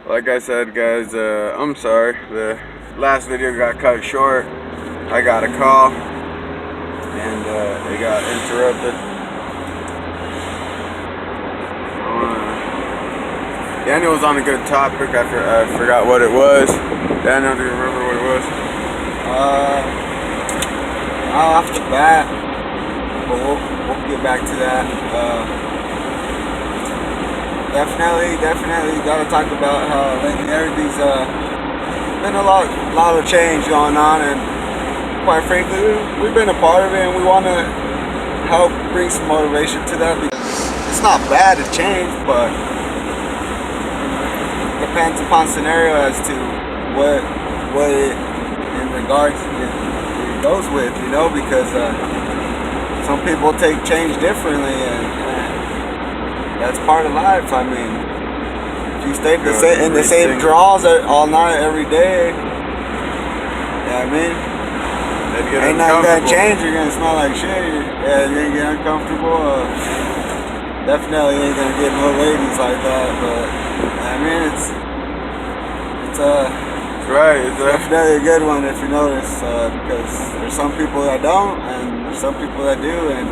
Like I said, guys, I'm sorry. The last video got cut short. I got a call and it got interrupted. Daniel was on a good topic. I forgot what it was. Daniel, do you remember what it was? Off the bat, but we'll get back to that. Definitely gotta talk about how lately everything's been a lot of change going on, and quite frankly, we've been a part of it, and we want to help bring some motivation to that, because it's not bad to change, but it depends upon scenario as to what it in regards it goes with, because some people take change differently, and that's part of life. I mean, if you stay in the same draws all night, every day, I mean, ain't nothing gonna change. You're gonna smell like shit. You're gonna get uncomfortable. Definitely ain't gonna get no ladies like that. But I mean, it's right. It's definitely a good one if you notice, because there's some people that don't, and there's some people that do, and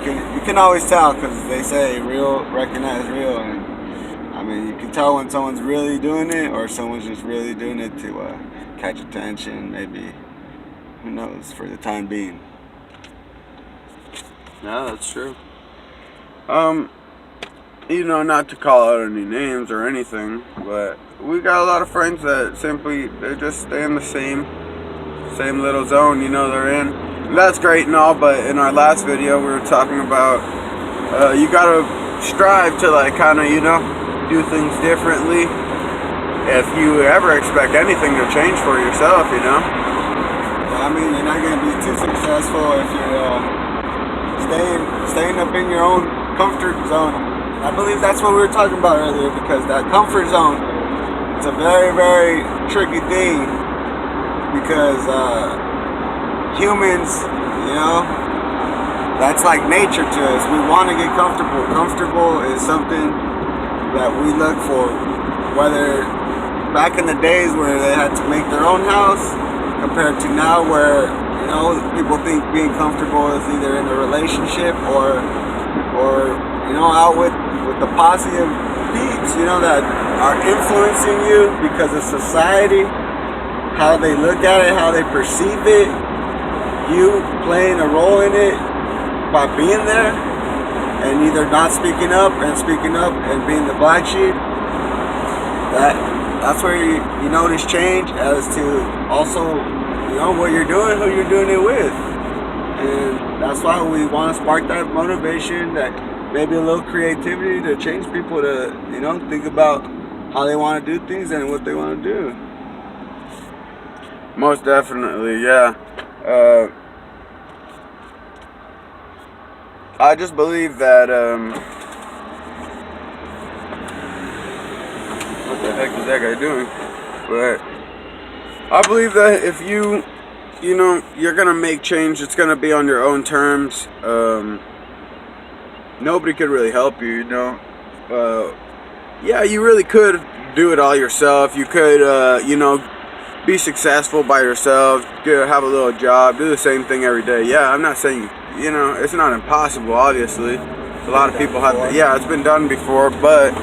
you can always tell, because they say real recognize real, and I mean, you can tell when someone's really doing it or someone's just really doing it to catch attention, maybe, who knows, for the time being. Yeah, that's true. Not to call out any names or anything, but we got a lot of friends that simply they just stay in the same little zone, they're in. And that's great and all, but in our last video we were talking about you gotta strive to kind of do things differently if you ever expect anything to change for yourself. I mean, you're not gonna be too successful if you're staying up in your own comfort zone. I believe that's what we were talking about earlier, because that comfort zone, it's a very, very tricky thing, because humans, that's like nature to us. We want to get comfortable. Comfortable is something that we look for, whether back in the days where they had to make their own house compared to now where, people think being comfortable is either in a relationship or out with the posse of peeps, that are influencing you because of society, how they look at it, how they perceive it, you playing a role in it by being there and either not speaking up and being the black sheep. That's where you notice change as to also what you're doing, who you're doing it with. And that's why we want to spark that motivation, that maybe a little creativity to change people to think about how they want to do things and what they want to do. Most definitely, yeah. I just believe that, what the heck is that guy doing? But I believe that if you're gonna make change, it's gonna be on your own terms. Nobody could really help you, yeah, you really could do it all yourself. You could, be successful by yourself, have a little job, do the same thing every day. Yeah, I'm not saying, it's not impossible, obviously. A lot of people have, it's been done before, but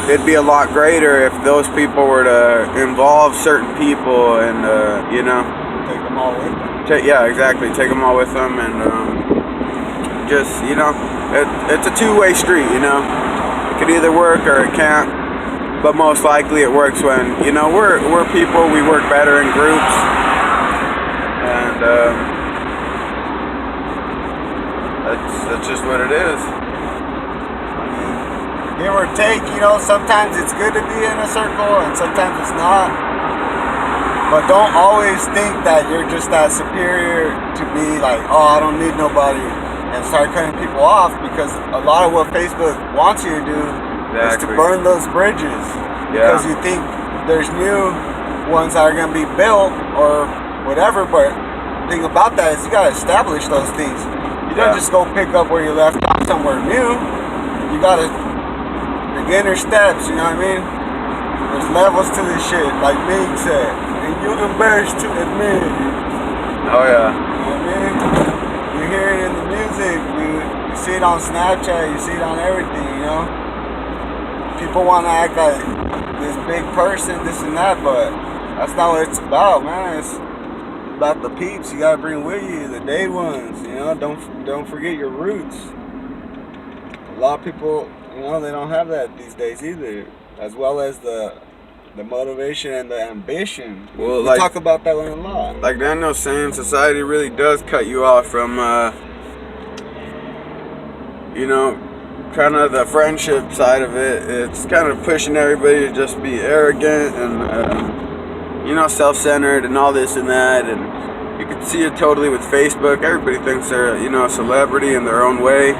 it'd be a lot greater if those people were to involve certain people and, take them all with them. Yeah, exactly. Take them all with them, and just, it's a two-way street, It could either work or it can't. But most likely it works when, we're people, we work better in groups, and that's just what it is. Give or take, sometimes it's good to be in a circle and sometimes it's not. But don't always think that you're just that superior to be like, oh, I don't need nobody, and start cutting people off, because a lot of what Facebook wants you to do is to burn those bridges, because you think there's new ones that are going to be built or whatever. But the thing about that is you got to establish those things. You don't just go pick up where you left off somewhere new. You got to beginner steps, you know what I mean? There's levels to this shit, like Meek said. And you embarrassed to admit it. Oh yeah. You know what I mean? You hear it in the music, you see it on Snapchat, you see it on everything, you know? People want to act like this big person, this and that, but that's not what it's about, man. It's about the peeps you gotta bring with you, the day ones, you know? Don't forget your roots. A lot of people, you know, they don't have that these days either, as well as the motivation and the ambition. Well, we talk about that one a lot. Like Daniel's saying, society really does cut you off from, you know, kind of the friendship side of it. It's kind of pushing everybody to just be arrogant and, you know, self-centered and all this and that. And you can see it totally with Facebook. Everybody thinks they're, you know, a celebrity in their own way.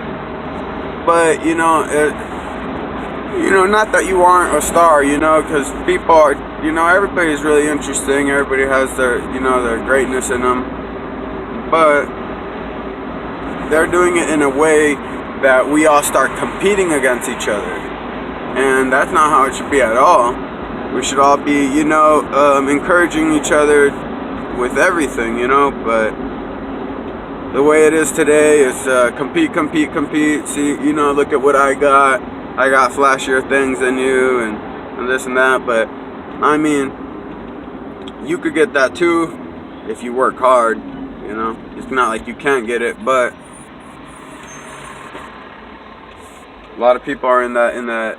But, you know, not that you aren't a star, you know, because people are, you know, everybody's really interesting. Everybody has their, you know, their greatness in them. But they're doing it in a way that we all start competing against each other. And that's not how it should be at all. We should all be, you know, encouraging each other with everything, you know, but the way it is today is compete. See, you know, look at what I got flashier things than you and this and that. But I mean, you could get that too if you work hard, you know. It's not like you can't get it, but a lot of people are in that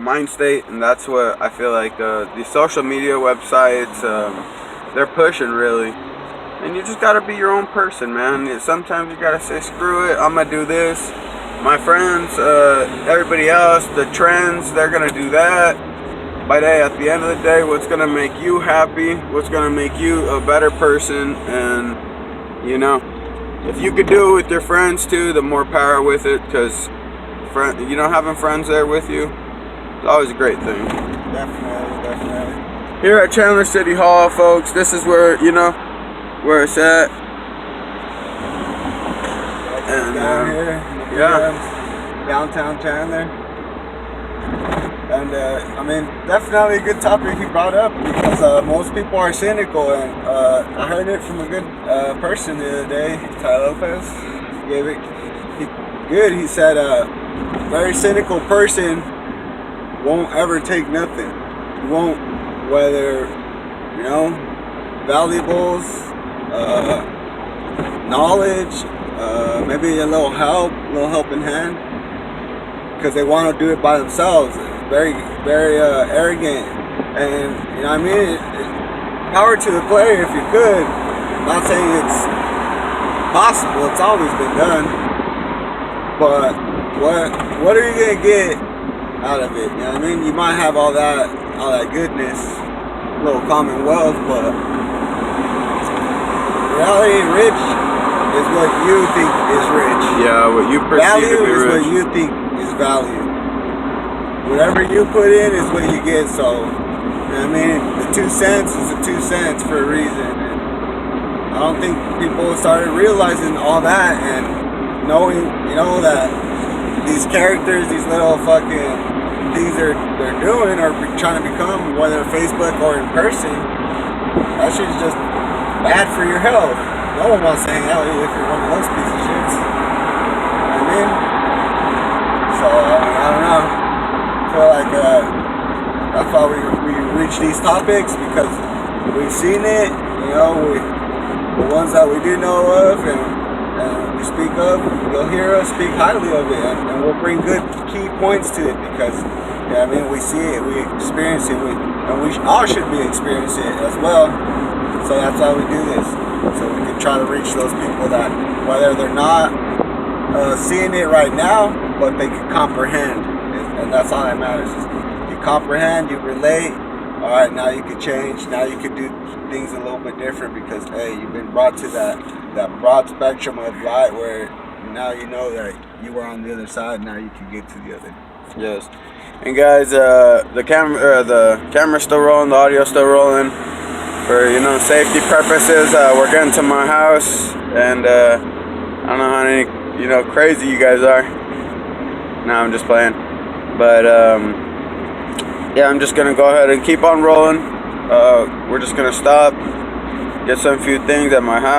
mind state, and that's what I feel like the social media websites they're pushing really. And you just gotta be your own person, man. Sometimes you gotta say, screw it, I'm gonna do this. My friends, everybody else, the trends, they're gonna do that. But hey, at the end of the day, what's gonna make you happy, what's gonna make you a better person, and you know, if you could do it with your friends too, the more power with it, because you know, having friends there with you is always a great thing. Definitely. Here at Chandler City Hall, folks, this is where, you know, where it's at. And down here, yeah, downtown Chandler. And I mean, definitely a good topic he brought up, because most people are cynical, and I heard it from a good person the other day, Ty Lopez. Gave it good. He said very cynical person won't ever take nothing. He won't, whether, you know, valuables, knowledge, maybe a little helping hand, because they want to do it by themselves. Very arrogant, and you know what I mean. Power to the player if you could. I'm not saying it's possible. It's always been done, but what are you gonna get out of it? You know what I mean? You might have all that goodness, a little commonwealth, but reality, rich is what you think is rich. Yeah, what you perceive value to be is rich. what you think is value. Whatever you put in is what you get. So, you know what I mean? The 2 cents is the 2 cents for a reason. And I don't think people started realizing all that and knowing, you know, that these characters, these little fucking things they're doing or trying to become, whether Facebook or in person, that shit's just bad for your health. No one wants to hang out with you if you're one of those pieces of shits. You know what I mean? So, I don't know. I feel like that's why we reach these topics, because we've seen it, you know, the ones that we do know of and we speak of, you'll hear us speak highly of it, and we'll bring good key points to it, because, you know what I mean, we see it, we experience it, and we all should be experiencing it as well. So that's why we do this, so we can try to reach those people that, whether they're not seeing it right now, but they can comprehend. And that's all that matters. You comprehend, you relate. All right, now you can change. Now you can do things a little bit different, because hey, you've been brought to that broad spectrum of light where now you know that you were on the other side. Now you can get to the other. Yes. And guys, the camera's still rolling, the audio's still rolling. For, you know, safety purposes, we're getting to my house, and I don't know how many, you know, crazy you guys are. No, I'm just playing. But yeah, I'm just gonna go ahead and keep on rolling. We're just gonna stop, get some few things at my house.